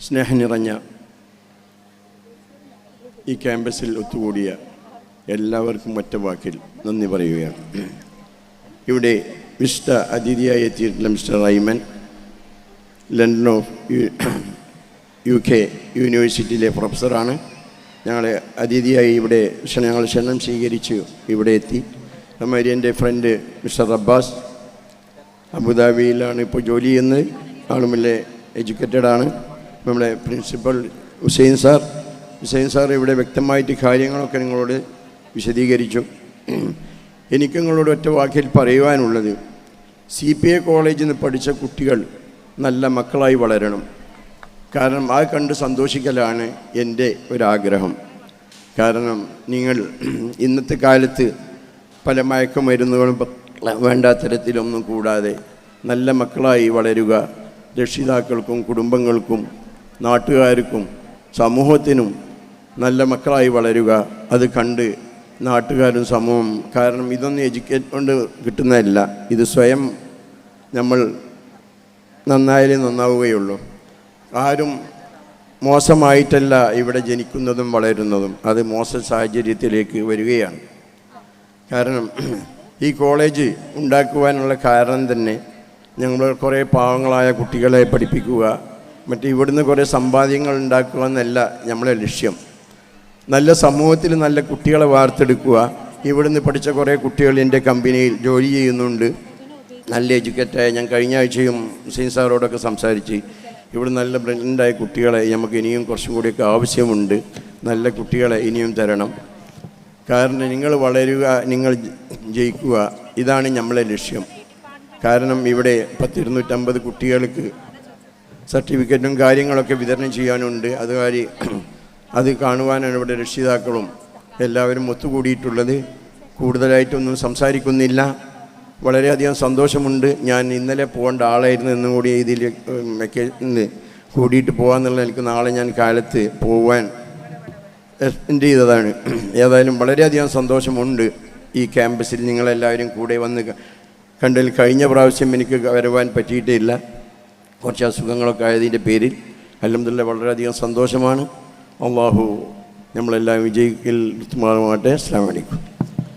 സ്നേഹം നിറഞ്ഞ ഈ ക്യാമ്പസിൽ ഒത്തുകൂടിയ എല്ലാവർക്കും ഒറ്റ വാക്കിൽ നന്ദി പറയുകയാണ്. ഇവിടെ വിശിഷ്ട അതിഥിയായി എത്തിയിട്ടുള്ള മിസ്റ്റർ റൈമൻ, ലണ്ടൻ ഓഫ് UK യൂണിവേഴ്സിറ്റിയിലെ പ്രൊഫസറാണ്. ഞങ്ങളെ അതിഥിയായി ഇവിടെ ഞങ്ങൾ ക്ഷണം സ്വീകരിച്ചു ഇവിടെ എത്തി. അതുമാതിരി എൻ്റെ ഫ്രണ്ട് മിസ്റ്റർ അബ്ബാസ് അബുദാബിയിലാണ് ഇപ്പോൾ ജോലി ചെയ്യുന്നത്. ആളുമില്ല എഡ്യൂക്കേറ്റഡാണ്. നമ്മുടെ പ്രിൻസിപ്പൽ ഹുസൈൻ സാർ ഇവിടെ വ്യക്തമായിട്ട് കാര്യങ്ങളൊക്കെ നിങ്ങളോട് വിശദീകരിച്ചു. എനിക്ക് നിങ്ങളോട് ഒറ്റ വാക്കിൽ പറയുവാനുള്ളത്, CPA കോളേജിൽ നിന്ന് പഠിച്ച കുട്ടികൾ നല്ല മക്കളായി വളരണം. കാരണം അത് കണ്ട് സന്തോഷിക്കലാണ് എൻ്റെ ഒരാഗ്രഹം. കാരണം നിങ്ങൾ ഇന്നത്തെ കാലത്ത് പല മയക്കുമരുന്നുകളും വേണ്ട തരത്തിലൊന്നും കൂടാതെ നല്ല മക്കളായി വളരുക. രക്ഷിതാക്കൾക്കും കുടുംബങ്ങൾക്കും നാട്ടുകാർക്കും സമൂഹത്തിനും നല്ല മക്കളായി വളരുക. അത് കണ്ട് നാട്ടുകാരും സമൂഹം, കാരണം ഇതൊന്നും എഡ്യൂക്കേറ്റ് കൊണ്ട് കിട്ടുന്നതല്ല, ഇത് സ്വയം നമ്മൾ നന്നായാലേ നന്നാവുകയുള്ളൂ. ആരും മോശമായിട്ടല്ല ഇവിടെ ജനിക്കുന്നതും വളരുന്നതും, അത് മോശ സാഹചര്യത്തിലേക്ക് വരികയാണ്. കാരണം ഈ കോളേജ് ഉണ്ടാക്കുവാനുള്ള കാരണം തന്നെ ഞങ്ങൾ കുറേ പാവങ്ങളായ കുട്ടികളെ പഠിപ്പിക്കുക, മറ്റ് ഇവിടുന്ന് കുറേ സമ്പാദ്യങ്ങൾ ഉണ്ടാക്കുക എന്നല്ല നമ്മളെ ലക്ഷ്യം. നല്ല സമൂഹത്തിൽ നല്ല കുട്ടികളെ വാർത്തെടുക്കുക. ഇവിടുന്ന് പഠിച്ച കുറേ കുട്ടികൾ എൻ്റെ കമ്പനിയിൽ ജോലി ചെയ്യുന്നുണ്ട്, നല്ല എഡ്യൂക്കേറ്റായ. ഞാൻ കഴിഞ്ഞ ആഴ്ചയും ഹുസൈൻ സാറോടൊക്കെ സംസാരിച്ച് ഇവിടെ നല്ല ബ്രില്യൻ്റായ കുട്ടികളെ നമുക്ക് ഇനിയും കുറച്ചും കൂടിയൊക്കെ ആവശ്യമുണ്ട്. നല്ല കുട്ടികളെ ഇനിയും തരണം. കാരണം നിങ്ങൾ വളരുക, നിങ്ങൾ ജയിക്കുക, ഇതാണ് നമ്മളെ ലക്ഷ്യം. കാരണം ഇവിടെ 250 കുട്ടികൾക്ക് സർട്ടിഫിക്കറ്റും കാര്യങ്ങളൊക്കെ വിതരണം ചെയ്യാനുണ്ട്. അത് കാണുവാനാണ് ഇവിടെ രക്ഷിതാക്കളും എല്ലാവരും ഒത്തുകൂടിയിട്ടുള്ളത്. കൂടുതലായിട്ടൊന്നും സംസാരിക്കുന്നില്ല. വളരെയധികം സന്തോഷമുണ്ട്. ഞാൻ ഇന്നലെ പോകേണ്ട ആളായിരുന്നു, എന്നും കൂടി ഇതിൽ കൂടിയിട്ട് പോകാമെന്നുള്ള എനിക്ക് നാളെ ഞാൻ കാലത്ത് പോകാൻ എൻ്റെ ചെയ്തതാണ്. ഏതായാലും വളരെയധികം സന്തോഷമുണ്ട് ഈ ക്യാമ്പസിൽ നിങ്ങളെല്ലാവരും കൂടെ വന്ന് കണ്ടതിൽ. കഴിഞ്ഞ പ്രാവശ്യം എനിക്ക് വരുവാൻ പറ്റിയിട്ടില്ല, കുറച്ച് അസുഖങ്ങളൊക്കെ ആയതിൻ്റെ പേരിൽ. അൽഹംദുലില്ലാഹ് വളരെയധികം സന്തോഷമാണ്. അള്ളാഹു നമ്മളെല്ലാം വിജയിക്കൽ മാറുമാട്ടെ. അസ്സലാമു അലൈക്കും.